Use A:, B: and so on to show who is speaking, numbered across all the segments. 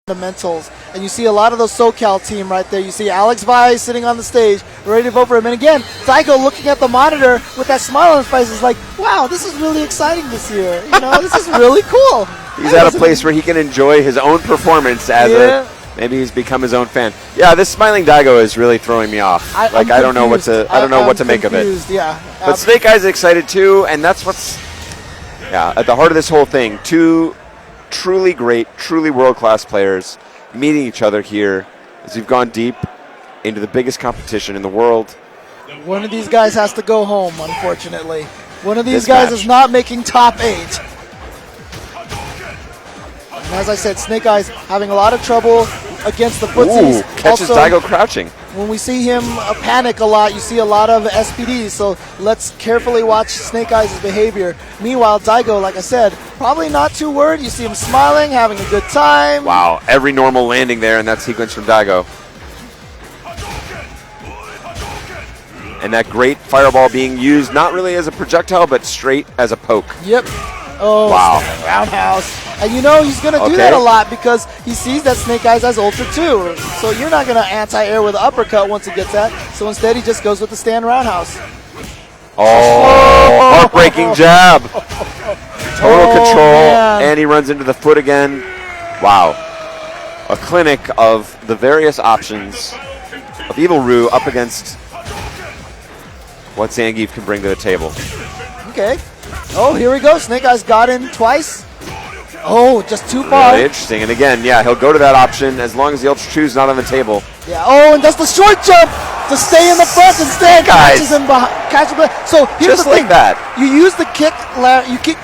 A: fundamentals. And you see a lot of those SoCal team right there. You see Alex Vi sitting on the stage, ready to vote for him. And again, Daigo looking at the monitor with that smile on his face is like, wow, this is really exciting this year. You know, this is really cool.
B: He's at a place where he can enjoy his own performance as maybe he's become his own fan. Yeah, this smiling Daigo is really throwing me off. I don't know what to make of it.
A: Yeah.
B: But SnakeEyez is excited too, and that's what's at the heart of this whole thing. Two truly great, truly world-class players meeting each other here as we've gone deep into the biggest competition in the world.
A: One of these guys has to go home, unfortunately. One of these guys is not making top 8. And as I said, SnakeEyez having a lot of trouble against the footsies.
B: Ooh, catches also, Daigo crouching.
A: When we see him panic a lot, you see a lot of SPDs, so let's carefully watch SnakeEyez' behavior. Meanwhile, Daigo, like I said, probably not too worried. You see him smiling, having a good time.
B: Wow, every normal landing there in that sequence from Daigo. And that great fireball being used not really as a projectile, but straight as a poke.
A: Yep. Oh, wow. Roundhouse. And you know he's going to do that a lot because he sees that SnakeEyez has Ultra too. So you're not going to anti-air with an uppercut once he gets that. So instead he just goes with the stand roundhouse.
B: Oh, heartbreaking jab. Total control. Man. And he runs into the foot again. Wow. A clinic of the various options of EVO up against what Zangief can bring to the table.
A: Okay. Oh, here we go. SnakeEyez got in twice. Oh, just too far.
B: Really interesting. And again, yeah, he'll go to that option as long as the Ultra 2 is not on the table.
A: Yeah. Oh, and that's the short jump to stay in the front instead. Catches him behind. So here's
B: just
A: the thing.
B: Like that.
A: You use the kick.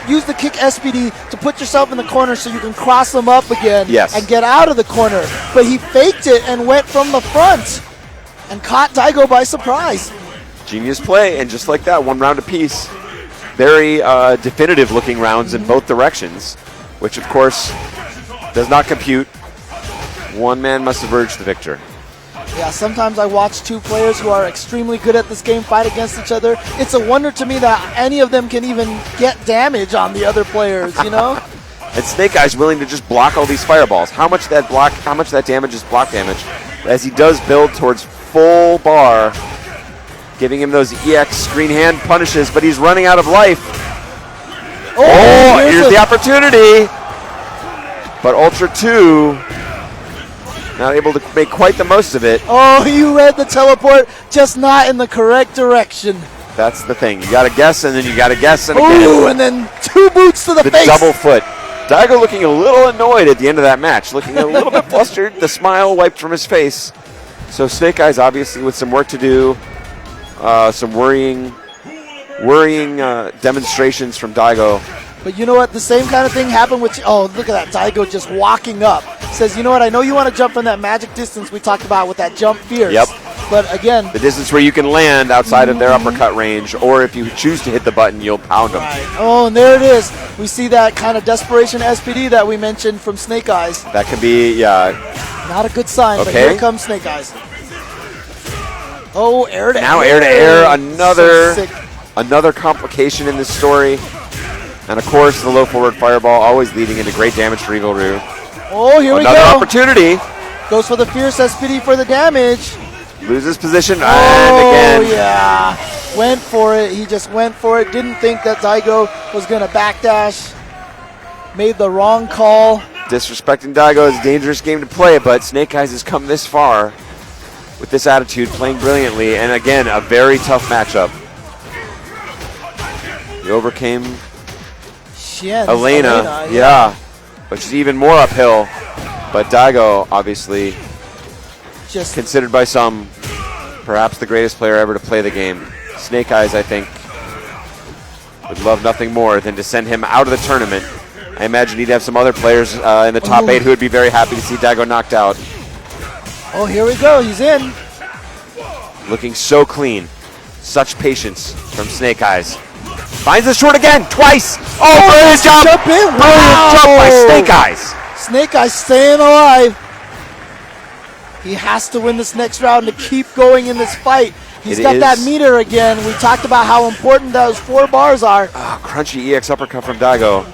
A: Use the kick SPD to put yourself in the corner so you can cross them up again.
B: Yes.
A: And get out of the corner. But he faked it and went from the front and caught Daigo by surprise.
B: Genius play, and just like that, one round apiece. Very definitive looking rounds in both directions, which of course does not compute. One man must emerge the victor.
A: Yeah, sometimes I watch two players who are extremely good at this game fight against each other. It's a wonder to me that any of them can even get damage on the other players, you know?
B: And SnakeEyez willing to just block all these fireballs. How much that damage is block damage as he does build towards full bar, giving him those EX screen hand punishes, but he's running out of life. Oh, here's the opportunity. But Ultra 2 not able to make quite the most of it.
A: Oh, you read the teleport, just not in the correct direction.
B: That's the thing. You got to guess, and then you got to guess, and again.
A: Ooh, and then two boots to the face.
B: The double foot. Daigo looking a little annoyed at the end of that match, looking a little bit flustered. The smile wiped from his face. So SnakeEyez obviously with some work to do. Some worrying demonstrations from Daigo.
A: But you know what? The same kind of thing happened with... Oh, look at that. Daigo just walking up. Says, you know what? I know you want to jump from that magic distance we talked about with that jump fierce.
B: Yep.
A: But again...
B: The distance where you can land outside of their uppercut range, or if you choose to hit the button, you'll pound them.
A: Right. Oh, and there it is. We see that kind of desperation SPD that we mentioned from SnakeEyez.
B: That could be,
A: not a good sign, but here comes SnakeEyez. Oh, air to air.
B: Now air to air, another complication in this story. And of course, the low forward fireball always leading into great damage for EVO.
A: Oh, here we go.
B: Another opportunity.
A: Goes for the fierce SPD for the damage.
B: Loses position, and again.
A: Oh, yeah. Went for it. He just went for it. Didn't think that Daigo was going to backdash. Made the wrong call.
B: Disrespecting Daigo is a dangerous game to play, but SnakeEyez has come this far with this attitude, playing brilliantly, and again, a very tough matchup. He overcame Elena, yeah, which is even more uphill. But Daigo, obviously, just considered by some perhaps the greatest player ever to play the game. SnakeEyez, I think, would love nothing more than to send him out of the tournament. I imagine he'd have some other players in the top 8 who would be very happy to see Daigo knocked out.
A: Oh, here we go. He's in.
B: Looking so clean. Such patience from SnakeEyez. Finds the short again, twice. Oh, brilliant jump.
A: Jump in.
B: Brilliant jump by SnakeEyez.
A: SnakeEyez staying alive. He has to win this next round to keep going in this fight. He's got that meter again. We talked about how important those 4 bars are.
B: Crunchy EX uppercut from Daigo.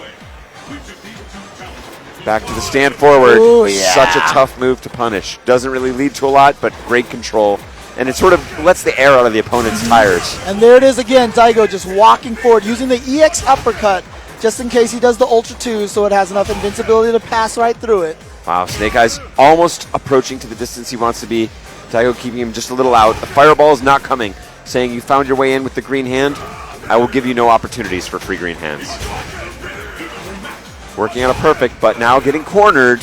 B: Back to the stand forward.
A: Ooh, yeah.
B: Such a tough move to punish. Doesn't really lead to a lot, but great control. And it sort of lets the air out of the opponent's tires.
A: And there it is again, Daigo just walking forward, using the EX uppercut, just in case he does the Ultra 2, so it has enough invincibility to pass right through it.
B: Wow, SnakeEyez almost approaching to the distance he wants to be. Daigo keeping him just a little out. The fireball is not coming, saying you found your way in with the green hand. I will give you no opportunities for free green hands. Working on a perfect, but now getting cornered.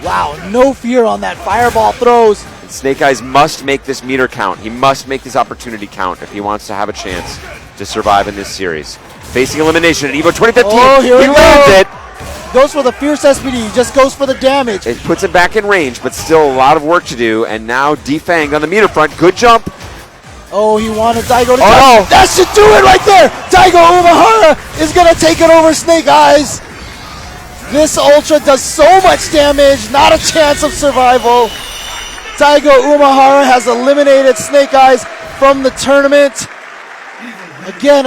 A: Wow, no fear on that fireball throws.
B: SnakeEyez must make this meter count. He must make this opportunity count if he wants to have a chance to survive in this series. Facing elimination at EVO 2015.
A: Oh, here we go.
B: Lands it.
A: Goes for the fierce SPD, he just goes for the damage.
B: It puts him back in range, but still a lot of work to do. And now defanged on the meter front. Good jump.
A: Oh, he wanted Daigo to
B: Oh.
A: touch. That should do it right there. Daigo Umehara is going to take it over SnakeEyez. This Ultra does so much damage, not a chance of survival. Daigo Umehara has eliminated SnakeEyez from the tournament. Again,